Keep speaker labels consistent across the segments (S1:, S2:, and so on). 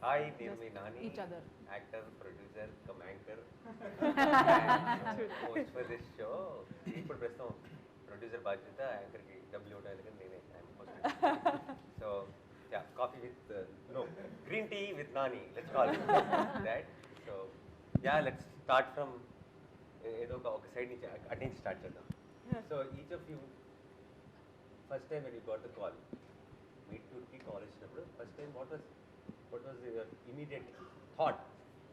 S1: Hi, name
S2: Just
S1: me Nani.
S2: each other.
S1: Actor, producer, come-anchor. And host for this show. ఇప్పుడు ప్రస్తుతం producer బాధ్యత యాంకర్కి డబ్బులు ఇవ్వడానికి నేనే so yeah coffee with no green tea with Nani let's call that so yeah let's start from ఏదో ఒక side నుంచి అటు నుంచి స్టార్ట్ చేద్దాం so each of you first time when you got the call meet క్యూట్కి కాల్ ఇచ్చినప్పుడు first time what was your immediate thought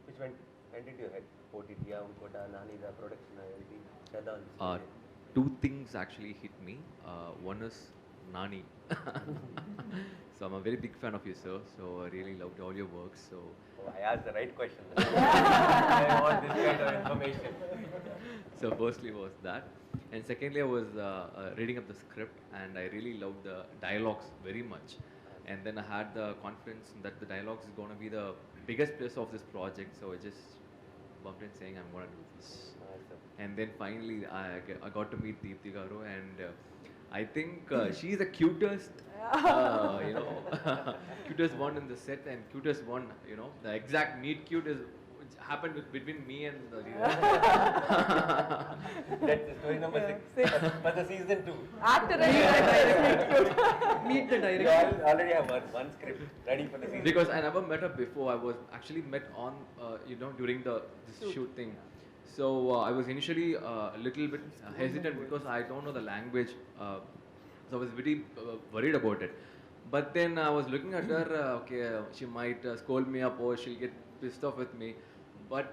S1: which went into your head? OTT, Unkota, Nani, the production, everything.
S3: Two things actually hit me. One is Nani. So I'm a very big fan of you, sir. So I really loved all your work. So
S1: I asked the right question. I want this kind of information.
S3: So firstly was that, and secondly I was reading up the script, and I really loved the dialogues very much. And then I had the confidence that the dialogues is going to be the biggest plus of this project. So I just bumped in saying I'm going to do this. And then finally I got to meet Deepthi Garu, and I think she's the cutest, cutest one in the set, and cutest one, the exact meet cute is happened between me and the
S1: That's the story number 6. But the season 2.
S2: Actor and director. Meet the director.
S1: You already have one script ready for the season.
S3: Because I never met her before. I was actually met on, during this shoot thing. So I was initially a little bit hesitant because I don't know the language. So I was very worried about it. But then I was looking at her, she might scold me up or she'll get pissed off with me. But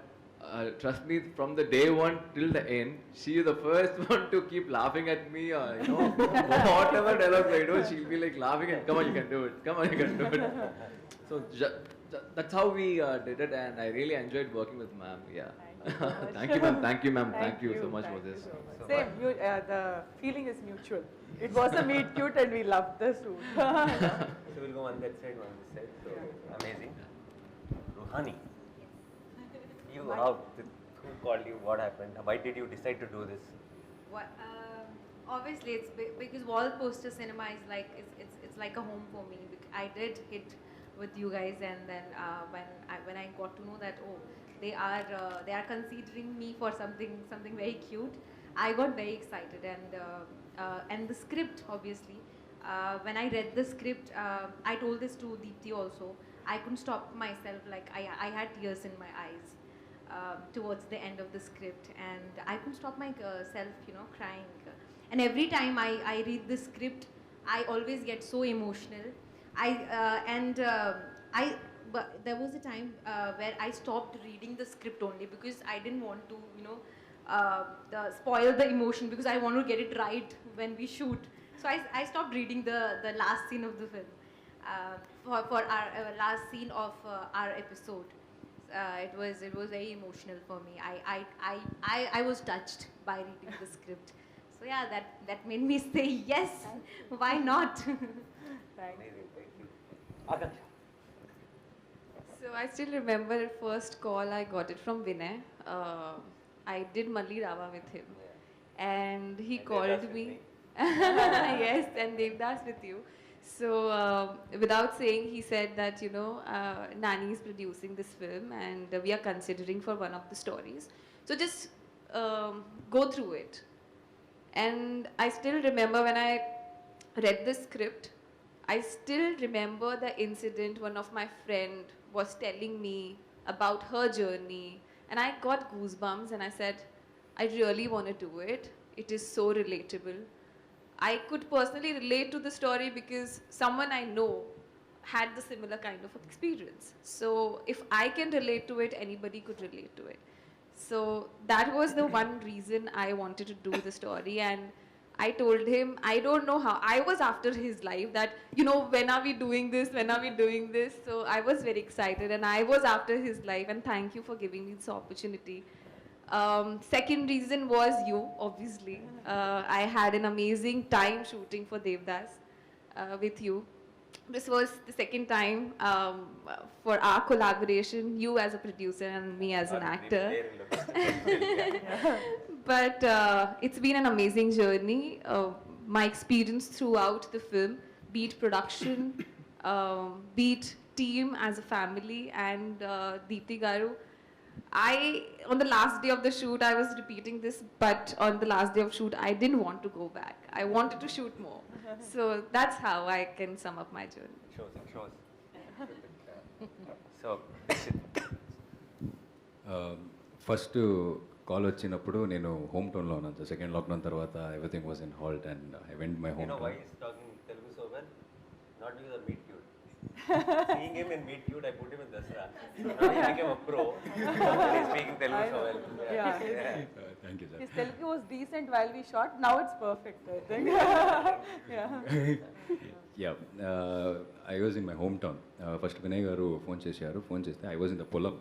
S3: trust me, from the day one till the end, she is the first one to keep laughing at me. Whatever dialogue I do, she'll be like laughing and come on, you can do it. Come on, you can do it. So that's how we did it, and I really enjoyed working with ma'am. Yeah. Thank you, ma'am. Thank you, ma'am. Thank you so much for this.
S1: So
S2: Same. The feeling is mutual. It was a meet cute, and we loved the suit.
S1: So we'll go on that side, on this side. So amazing. Ruhani. You who called you? What happened? Why did you decide to do this?
S4: What, obviously, it's because Wall Poster Cinema is like it's like a home for me. I did hit with you guys, and then when I got to know that they are considering me for something very cute, I got very excited, and the script obviously. When I read the script, I told this to Deepthi also. I couldn't stop myself. Like I had tears in my eyes. Towards the end of the script, and I couldn't stop myself, crying. And every time I read the script, I always get so emotional. But there was a time where I stopped reading the script only because I didn't want to, spoil the emotion, because I want to get it right when we shoot. So I stopped reading the last scene of the film for our last scene of our episode. It was very emotional for me. I was touched by reading the script. So yeah, that made me say yes. Why not?
S1: Amazing. Thank you. Akansha.
S5: So I still remember first call I got it from Vinay. I did Malli Rava with him, and he
S1: And
S5: called
S1: Devdas with
S5: me.
S1: me.
S5: Yes, and Devdas with you. So without saying, he said that Nani is producing this film, and we are considering for one of the stories. So just go through it. And I still remember when I read the script, I still remember the incident one of my friend was telling me about her journey, and I got goosebumps, and I said, I really want to do it. It is so relatable. I could personally relate to the story because someone I know had the similar kind of experience. So if I can relate to it, anybody could relate to it. So that was the one reason I wanted to do the story, and I told him, I don't know how. I was after his life that, when are we doing this? When are we doing this? So I was very excited, and I was after his life, and thank you for giving me this opportunity. Second reason was you, obviously. I had an amazing time shooting for Devdas with you. This was the second time for our collaboration, you as a producer and me as an actor. But it's been an amazing journey. My experience throughout the film, be it production, be it team as a family, and Deepthi Garu. On the last day of the shoot, I was repeating this, but on the last day of shoot, I didn't want to go back. I wanted to shoot more. So that's how I can sum up my journey.
S1: Shows. So,
S6: first call వచ్చినప్పుడు నేను home టౌన్లో ఉన్నాను sir. Second lockdown తర్వాత everything was in halt and I went my
S1: you
S6: home
S1: know why
S6: town.
S1: he's talking Telugu so well? Not because of Meet Cute. Seeing him in Meet Cute, I put him in Dasra. So now he became a pro. He's speaking Telugu so well.
S2: Yeah.
S6: Thank you sir.
S2: His Telugu was decent while we shot. Now it's perfect, I think.
S6: Yeah I was in my home town. First Vinay గారు phone చేశారు. Phone చేస్తే I was in the polam.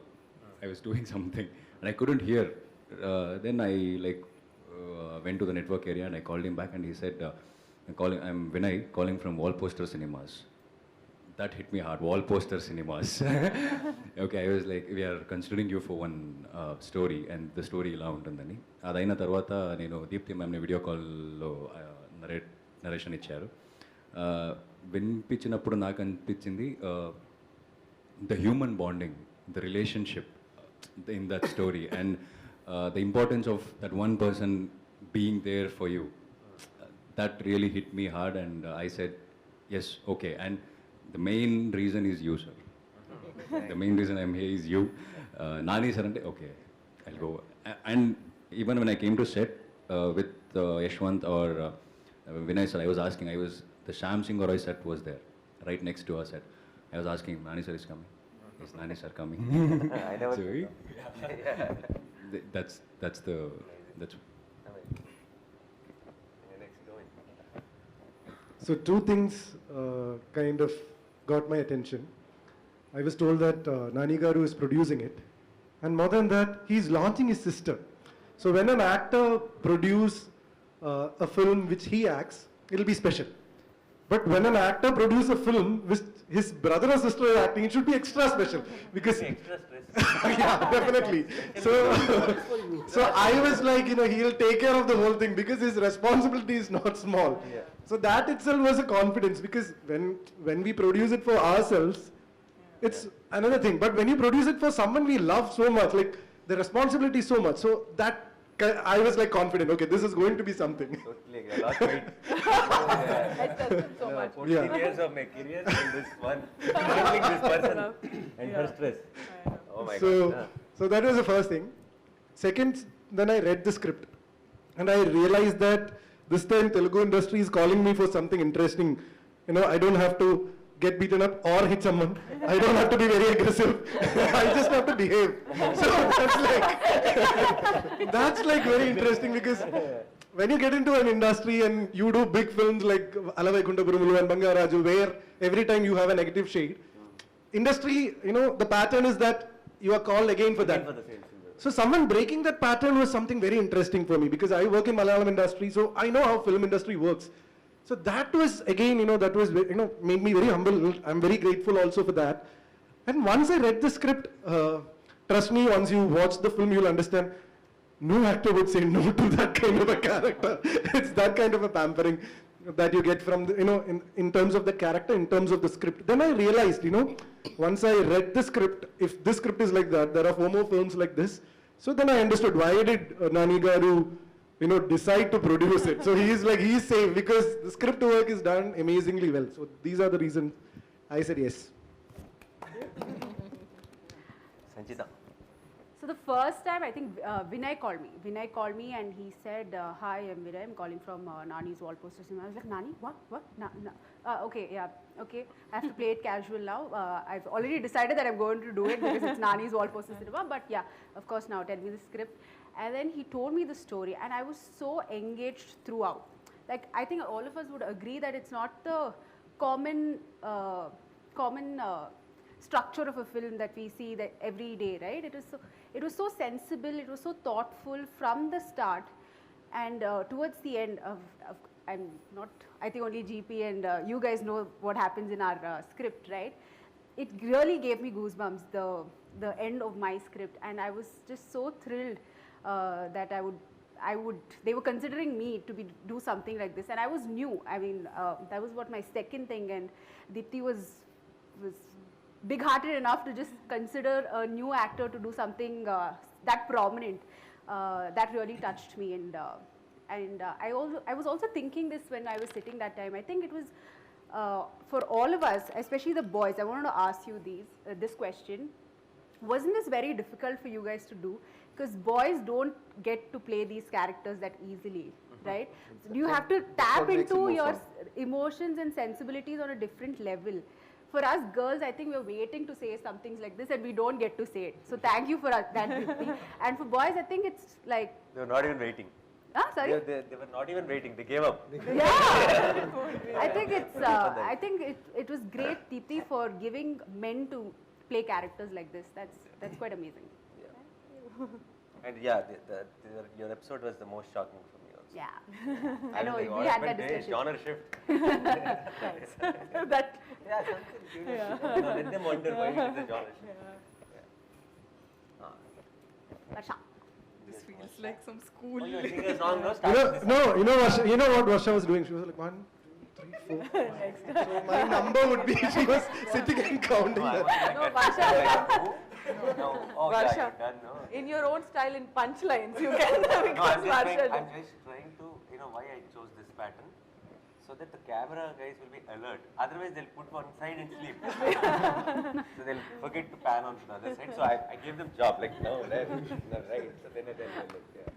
S6: I was doing something and I couldn't hear. Then I went to the network area and I called him back and he said, I'm Vinay calling from Wall Poster Cinemas. That hit me hard. Wall Poster Cinemas. Okay, I was like, we are considering you for one story and the story ఇలా ఉంటుందని. అదైన తర్వాత నేను Deepti మ్యామ్ని video కాల్లో narration ఇచ్చారు. వినిపించినప్పుడు నాకు అనిపించింది the human bonding, the relationship in that story and the importance of that one person being there for you. That really hit me hard and I said, yes, okay. And the main reason is you, sir. The main reason I'm here is you. Nani sir, okay, I'll go. And even when I came to set with Yashwant or Vinay sir, I was asking, the Sham Singh Roy set was there, right next to our set. I was asking, Nani sir is coming. Is Nani sir coming?
S1: I never
S6: So, that's
S1: next going.
S7: So two things kind of got my attention. I was told that Nani Garu is producing it, and more than that, he's launching his sister. So when an actor produce a film which he acts, it'll be special. But when an actor produces a film which his brother or sister is acting, it should be extra special because
S1: Extra stress.
S7: yeah, definitely. So I was like, he'll take care of the whole thing because his responsibility is not small.
S1: Yeah.
S7: So that itself was a confidence because when we produce it for ourselves, it's another thing. But when you produce it for someone we love so much, like the responsibility is so much. So that I was like confident. Okay, this is going to be something.
S1: Totally agree. I lost weight.
S2: I trust him so much.
S1: 14 years of my career in this one, handling this person and her stress. Oh my
S7: So,
S1: God.
S7: so that was the first thing. Second, then I read the script and I realized that this time Telugu industry is calling me for something interesting. I don't have to get beaten up or hit someone. I don't have to be very aggressive. I just have to behave. So that's like very interesting because when you get into an industry and you do big films like Alavaikunta Burumulu and Bangaraju, where every time you have a negative shade, industry, the pattern is that you are called again for that.
S1: For the same film.
S7: So someone breaking that pattern was something very interesting for me because I work in Malayalam industry, so I know how film industry works. So that was again, that was made me very humble. I'm very grateful also for that. And once I read the script, trust me, once you watch the film, you'll understand. No actor would say no to that kind of a character. It's that kind of a pampering that you get from the, in terms of the character, in terms of the script. Then I realized, once I read the script, if this script is like that, there are 4 more films like this. So then I understood why did Nani Garu, decide to produce it. So he's safe because the script work is done amazingly well. So these are the reasons I said yes.
S1: Sanchita.
S8: So the first time, I think Vinay called me. Vinay called me and he said, hi, I'm Vinay. I'm calling from Nani's Wall Poster Cinema. I was like, Nani? What? Okay, yeah, okay. I have to play it casual now. I've already decided that I'm going to do it because it's Nani's Wall Poster Cinema. But yeah, of course, now tell me the script. And then he told me the story and I was so engaged throughout. Like, I think all of us would agree that it's not the common structure of a film that we see that every day, right? It was so sensible, it was so thoughtful from the start, and towards the end I'm not, I think only GP and you guys know what happens in our script, right? It really gave me goosebumps, the end of my script, and I was just so thrilled that they were considering me to do something like this, and I was new. I mean, that was what my second thing, and Deepthi was big-hearted enough to just consider a new actor to do something that prominent. That really touched me, and I was also thinking this when I was sitting that time. I think it was for all of us, especially the boys. I wanted to ask you this question. Wasn't this very difficult for you guys to do? Because boys don't get to play these characters that easily, right? So you have to tap into your emotions and sensibilities on a different level. For us girls, I think we're waiting to say some things like this and we don't get to say it. So thank you for that, Deepthi. And for boys, I think it's like...
S1: They were not even waiting.
S8: Ah, sorry?
S1: They were not even waiting. They gave up.
S8: Yeah. I think it was great, Deepthi, for giving men to play characters like this. That's quite amazing.
S1: Yeah. And yeah, your episode was the most shocking for me also.
S8: Yeah. I know, we had that discussion.
S1: Genre shift.
S2: That.
S1: Yeah, something curious. Let them wonder why it is a genre shift.
S8: Varsha.
S2: This feels like some school.
S1: Oh, you were singing a song, no?
S7: You know what Varsha was doing? She was like 1, 2, 3, 4. So my number would be, she was sitting and counting that.
S2: No, Varsha.
S1: No. Oh,
S2: Varsha.
S1: yeah, you're done, no?
S2: In your own style, in punchlines, you can.
S1: No, I'm just trying to, why I chose this pattern. So that the camera guys will be alert. Otherwise, they'll put one side and sleep. So they'll forget to pan on to the other side. So I gave them job, like, no, left, no, right. So then they'll look, yeah.